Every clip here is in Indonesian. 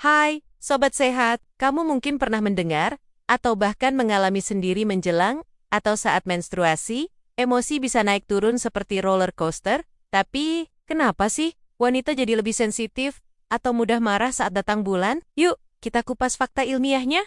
Hai, Sobat Sehat. Kamu mungkin pernah mendengar, atau bahkan mengalami sendiri menjelang, atau saat menstruasi, emosi bisa naik turun seperti roller coaster. Tapi, kenapa sih wanita jadi lebih sensitif, atau mudah marah saat datang bulan? Yuk, kita kupas fakta ilmiahnya.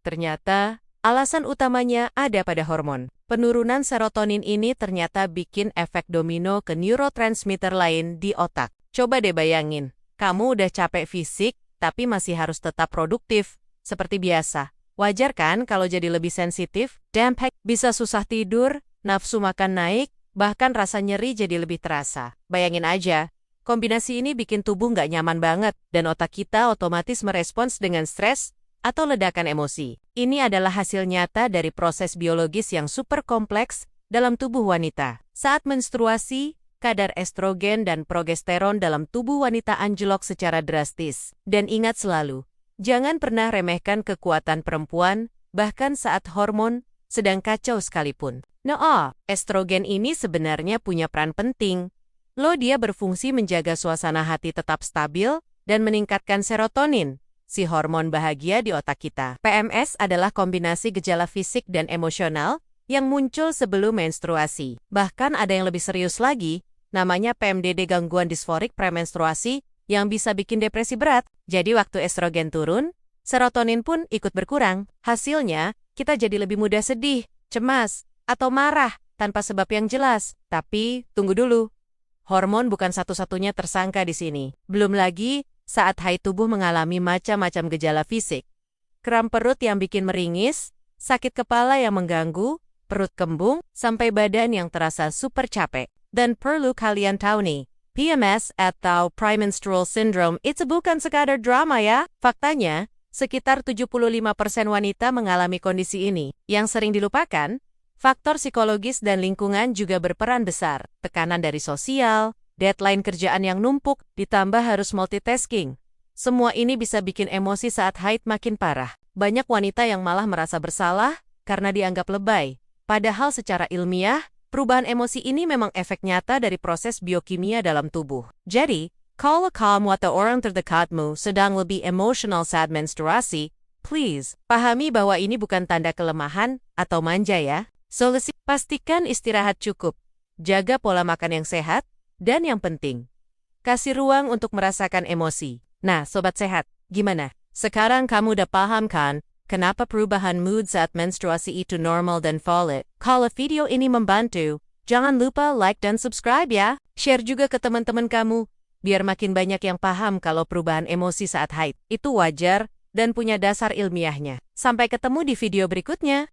Ternyata, alasan utamanya ada pada hormon. Penurunan serotonin ini ternyata bikin efek domino ke neurotransmitter lain di otak. Coba deh bayangin, kamu udah capek fisik, tapi masih harus tetap produktif, seperti biasa. Wajar kan kalau jadi lebih sensitif? Dampak bisa susah tidur, nafsu makan naik, bahkan rasa nyeri jadi lebih terasa. Bayangin aja, kombinasi ini bikin tubuh nggak nyaman banget, dan otak kita otomatis merespons dengan stres atau ledakan emosi. Ini adalah hasil nyata dari proses biologis yang super kompleks dalam tubuh wanita. Saat menstruasi, kadar estrogen dan progesteron dalam tubuh wanita anjlok secara drastis. Dan ingat selalu, jangan pernah remehkan kekuatan perempuan, bahkan saat hormon sedang kacau sekalipun. Estrogen ini sebenarnya punya peran penting. Dia berfungsi menjaga suasana hati tetap stabil dan meningkatkan serotonin, si hormon bahagia di otak kita. PMS adalah kombinasi gejala fisik dan emosional yang muncul sebelum menstruasi. Bahkan ada yang lebih serius lagi, namanya PMDD, gangguan disforik premenstruasi, yang bisa bikin depresi berat. Jadi waktu estrogen turun, serotonin pun ikut berkurang. Hasilnya, kita jadi lebih mudah sedih, cemas, atau marah tanpa sebab yang jelas. Tapi, tunggu dulu. Hormon bukan satu-satunya tersangka di sini. Belum lagi, saat haid tubuh mengalami macam-macam gejala fisik. Kram perut yang bikin meringis, sakit kepala yang mengganggu, perut kembung, sampai badan yang terasa super capek. Dan perlu kalian tahu nih, PMS atau Premenstrual Syndrome itu bukan sekadar drama ya. Faktanya, sekitar 75% wanita mengalami kondisi ini. Yang sering dilupakan, faktor psikologis dan lingkungan juga berperan besar. Tekanan dari sosial, deadline kerjaan yang numpuk, ditambah harus multitasking. Semua ini bisa bikin emosi saat haid makin parah. Banyak wanita yang malah merasa bersalah karena dianggap lebay. Padahal secara ilmiah, perubahan emosi ini memang efek nyata dari proses biokimia dalam tubuh. Jadi, kalau kamu atau orang terdekatmu sedang lebih emosional saat menstruasi, please, pahami bahwa ini bukan tanda kelemahan atau manja ya. Solusi, pastikan istirahat cukup, jaga pola makan yang sehat, dan yang penting, kasih ruang untuk merasakan emosi. Nah, Sobat Sehat, gimana? Sekarang kamu udah paham kan? Kenapa perubahan mood saat menstruasi itu normal dan valid? Kalau video ini membantu, jangan lupa like dan subscribe ya. Share juga ke teman-teman kamu, biar makin banyak yang paham kalau perubahan emosi saat haid itu wajar dan punya dasar ilmiahnya. Sampai ketemu di video berikutnya.